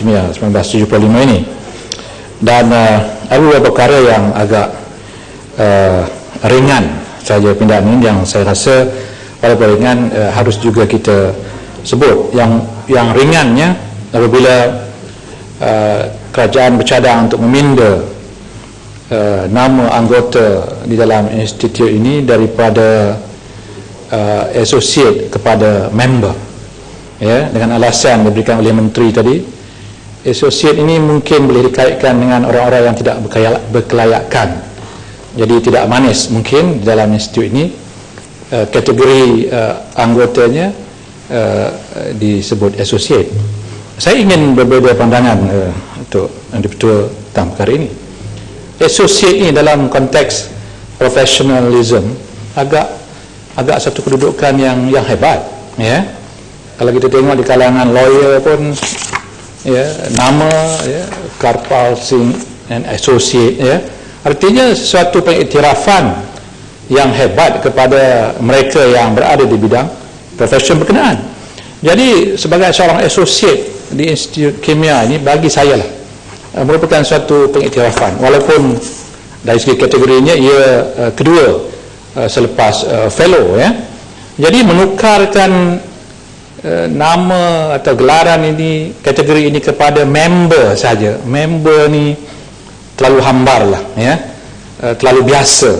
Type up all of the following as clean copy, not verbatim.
kimia 1975 ini. Dan ada beberapa perkara yang agak ringan saja pindahan ini yang saya rasa walaupun ringan harus juga kita sebut. Yang ringannya apabila kerajaan bercadang untuk meminda nama anggota di dalam institut ini daripada associate kepada member, ya, dengan alasan diberikan oleh menteri tadi. Associate ini mungkin boleh dikaitkan dengan orang-orang yang tidak berkelayakan, jadi tidak manis mungkin di dalam institut ini. Kategori anggotanya disebut associate. Saya ingin berbeza pandangan untuk Dipertua tentang perkara ini. Associate ini dalam konteks professionalism agak satu kedudukan yang hebat, ya. Kalau kita tengok di kalangan lawyer pun, ya, nama, ya, Karpal Singh and Associate, ya, artinya sesuatu pengiktirafan yang hebat kepada mereka yang berada di bidang profesion berkenaan. Jadi sebagai seorang associate di Institut Kimia ini, bagi saya lah merupakan suatu pengiktirafan, walaupun dari segi kategorinya ia kedua selepas fellow, ya. Jadi menukarkan nama atau gelaran ini, kategori ini kepada member saja. Member ni terlalu hambar lah, ya, terlalu biasa.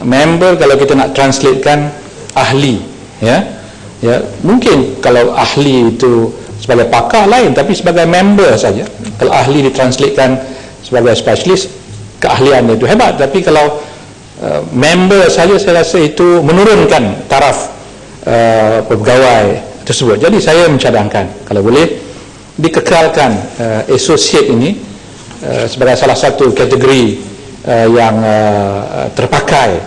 Member kalau kita nak translatekan ahli, ya, ya, mungkin kalau ahli itu sebagai pakar lain, tapi sebagai member saja. Kalau ahli ditranslatekan sebagai spesialis, keahliannya itu hebat, tapi kalau member saja, saya rasa itu menurunkan taraf pegawai tersebut. Jadi saya mencadangkan kalau boleh dikekalkan associate ini sebagai salah satu kategori yang terpakai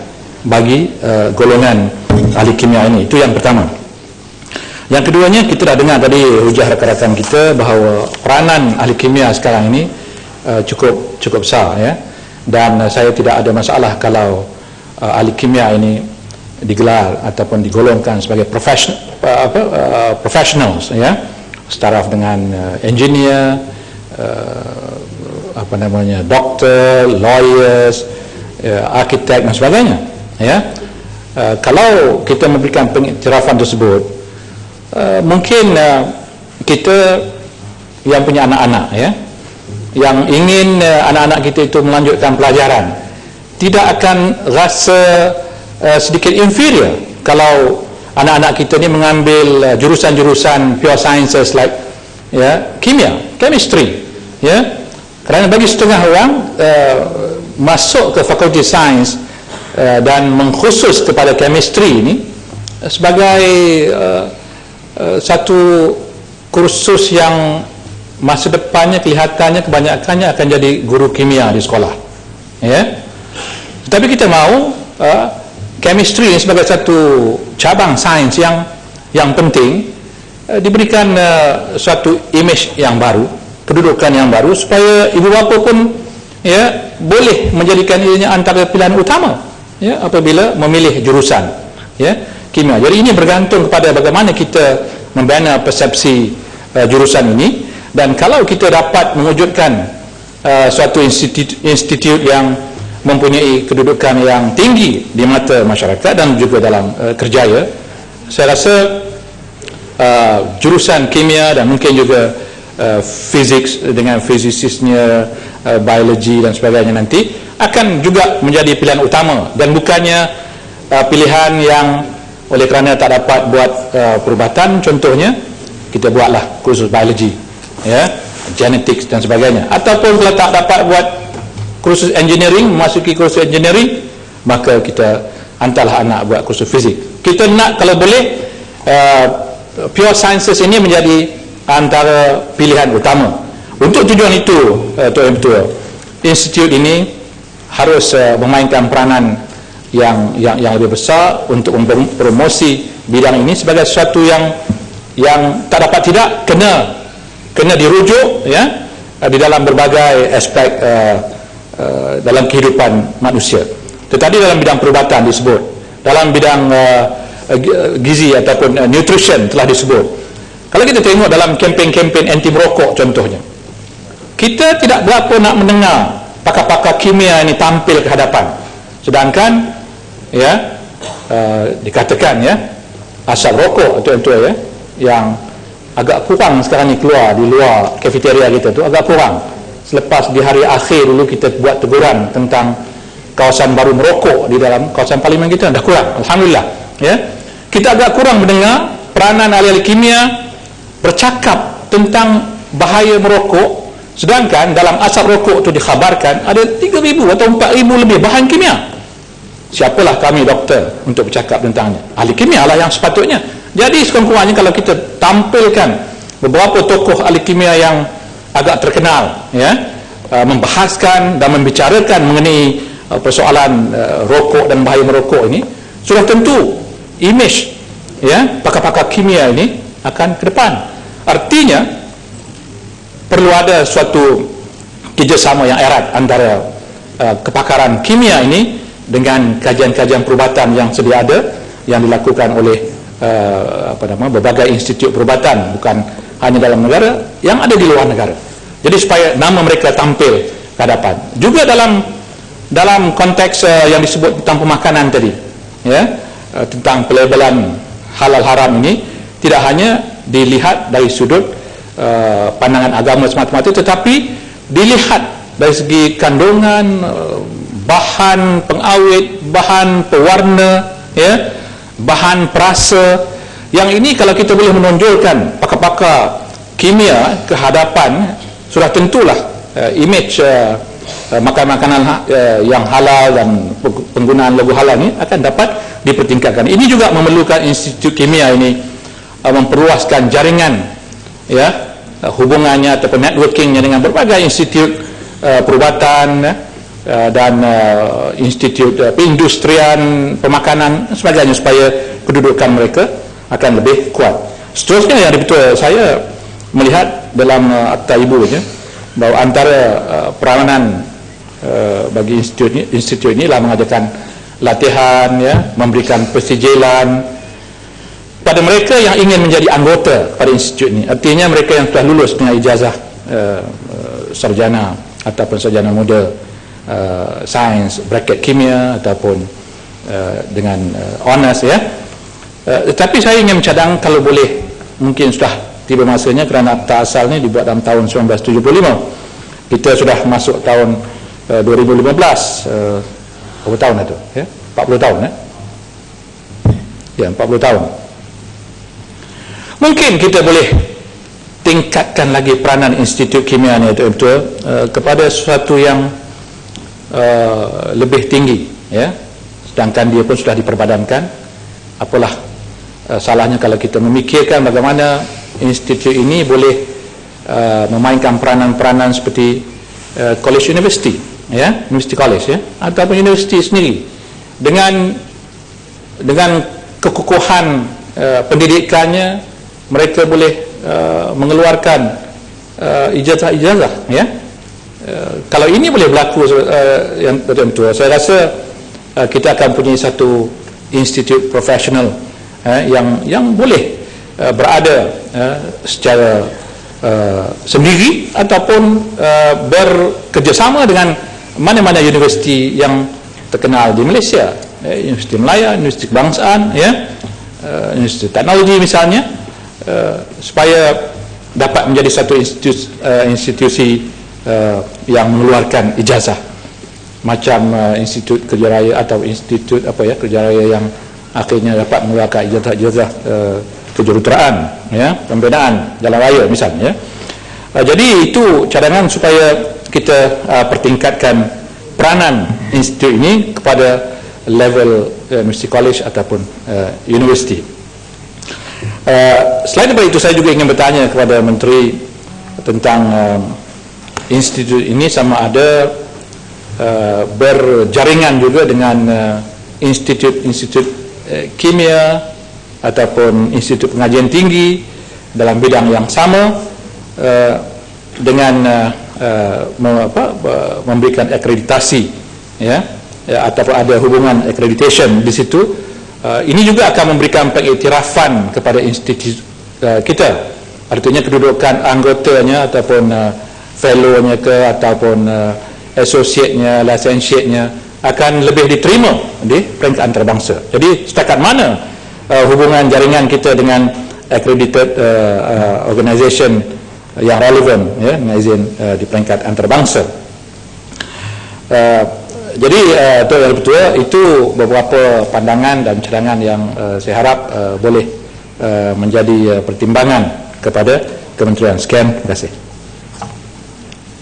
bagi golongan ahli kimia ini. Itu yang pertama. Yang keduanya, kita dah dengar tadi hujah rakan-rakan kita bahawa peranan ahli kimia sekarang ini cukup besar, ya. Dan saya tidak ada masalah kalau ahli kimia ini digelar ataupun digolongkan sebagai professionals, ya, setaraf dengan engineer, doktor, lawyers, arkitek dan sebagainya, ya. Kalau kita memberikan pengiktirafan tersebut, mungkin kita yang punya anak-anak, ya, yang ingin anak-anak kita itu melanjutkan pelajaran, tidak akan rasa sedikit inferior kalau anak-anak kita ni mengambil jurusan-jurusan pure sciences like, ya, kimia, chemistry, ya. Kerana bagi setengah orang masuk ke fakulti sains dan mengkhusus kepada chemistry ini sebagai satu kursus yang masa depannya kelihatannya kebanyakannya akan jadi guru kimia di sekolah, ya. Tetapi kita mahu chemistry sebagai satu cabang sains yang penting diberikan suatu image yang baru, kedudukan yang baru, supaya ibu bapa pun, ya, boleh menjadikan ianya antara pilihan utama, ya, apabila memilih jurusan, ya, kimia. Jadi ini bergantung kepada bagaimana kita membina persepsi jurusan ini. Dan kalau kita dapat mewujudkan suatu institut yang mempunyai kedudukan yang tinggi di mata masyarakat dan juga dalam kerjaya, saya rasa jurusan kimia dan mungkin juga fizik dengan fizisisnya, biologi dan sebagainya nanti akan juga menjadi pilihan utama, dan bukannya pilihan yang oleh kerana tak dapat buat perubatan, contohnya kita buatlah kursus biologi, ya, genetics dan sebagainya. Ataupun kalau tak dapat buat kursus engineering, memasuki kursus engineering, maka kita hantarlah anak buat kursus fizik. Kita nak kalau boleh pure sciences ini menjadi antara pilihan utama. Untuk tujuan itu, Tuan Ketua, institut ini harus memainkan peranan yang lebih besar untuk mempromosi bidang ini sebagai sesuatu yang tak dapat tidak kena dirujuk, ya, di dalam berbagai aspek dalam kehidupan manusia. Tetapi dalam bidang perubatan disebut, dalam bidang gizi ataupun nutrition telah disebut, Kalau kita tengok dalam kempen-kempen anti merokok contohnya, kita tidak berapa nak mendengar pakar-pakar kimia ini tampil ke hadapan, sedangkan ya dikatakan ya asap rokok itu ya yang agak kurang sekarang ni keluar di luar kafeteria kita tu, agak kurang. Selepas di hari akhir dulu kita buat teguran tentang kawasan baru merokok di dalam kawasan parlimen kita, dah kurang, alhamdulillah ya. Kita agak kurang mendengar peranan ahli-ahli kimia bercakap tentang bahaya merokok, sedangkan dalam asap rokok itu dikhabarkan ada 3,000 atau 4,000 lebih bahan kimia. Siapalah kami doktor untuk bercakap tentangnya? Ahli kimia lah yang sepatutnya. Jadi sekurang-kurangnya kalau kita tampilkan beberapa tokoh ahli kimia yang agak terkenal ya, membahaskan dan membicarakan mengenai persoalan rokok dan bahaya merokok ini, sudah tentu imej ya pakar-pakar kimia ini akan ke depan. Artinya perlu ada suatu kerjasama yang erat antara kepakaran kimia ini dengan kajian-kajian perubatan yang sedia ada yang dilakukan oleh berbagai institut perubatan, bukan hanya dalam negara, yang ada di luar negara. Jadi supaya nama mereka tampil ke hadapan. Juga dalam konteks yang disebut tentang pemakanan tadi ya, tentang pelabelan halal haram ini tidak hanya dilihat dari sudut pandangan agama semata-mata, tetapi dilihat dari segi kandungan, bahan pengawet, bahan pewarna ya, bahan perasa. Yang ini kalau kita boleh menonjolkan pakar-pakar kimia ke hadapan, sudah tentulah imej makanan-makanan yang halal dan penggunaan logo halal ini akan dapat dipertingkatkan. Ini juga memerlukan institut kimia ini memperluaskan jaringan ya, hubungannya ataupun networkingnya dengan berbagai institut perubatan dan institut perindustrian, pemakanan dan sebagainya, supaya kedudukan mereka akan lebih kuat. Seterusnya yang betul saya melihat dalam akta ibu ya, bahawa antara peranan bagi institut ini lah mengajarkan latihan ya, memberikan persijilan pada mereka yang ingin menjadi anggota pada institut ini. Artinya mereka yang telah lulus dengan ijazah sarjana ataupun sarjana muda sains bracket kimia ataupun dengan honors ya. Tetapi saya ingin mencadang kalau boleh, mungkin sudah tiba masanya, kerana akta asal ni dibuat dalam tahun 1975. Kita sudah masuk tahun 2015, berapa tahun itu ya? 40 tahun ya, 40 tahun. Mungkin kita boleh tingkatkan lagi peranan institut kimia ni betul-betul kepada sesuatu yang lebih tinggi ya, sedangkan dia pun sudah diperbadankan. Apalah salahnya kalau kita memikirkan bagaimana institut ini boleh memainkan peranan-peranan seperti college university ya, university college ya, ataupun university sendiri dengan kekukuhan pendidikannya. Mereka boleh mengeluarkan ijazah-ijazah ya. Kalau ini boleh berlaku yang betul-betul, saya rasa kita akan punya satu institut profesional yang boleh berada secara sendiri ataupun bekerjasama dengan mana-mana universiti yang terkenal di Malaysia, Universiti Melaya, Universiti Kebangsaan ya, Universiti Teknologi misalnya, supaya dapat menjadi satu institusi yang mengeluarkan ijazah macam Institut Kerja Raya atau Institut Kerja Raya yang akhirnya dapat mengeluarkan ijazah kejuruteraan ya, pembinaan jalan raya misalnya ya. Jadi itu cadangan supaya kita pertingkatkan peranan institut ini kepada level university college ataupun universiti. Selain daripada itu, saya juga ingin bertanya kepada Menteri tentang institut ini sama ada berjaringan juga dengan institut kimia ataupun institut pengajian tinggi dalam bidang yang sama, dengan memberikan akreditasi ya, ataupun ada hubungan accreditation di situ. Ini juga akan memberikan pengiktirafan kepada institut kita artinya kedudukan anggotanya ataupun fellow-nya ke ataupun associate-nya, licentiate-nya akan lebih diterima di peringkat antarabangsa. Jadi setakat mana hubungan jaringan kita dengan accredited organisation yang relevan, ya, dengan izin di peringkat antarabangsa. Jadi Tuan Yang Ketua, itu beberapa pandangan dan cadangan yang saya harap boleh menjadi pertimbangan kepada Kementerian. Sekian, terima kasih.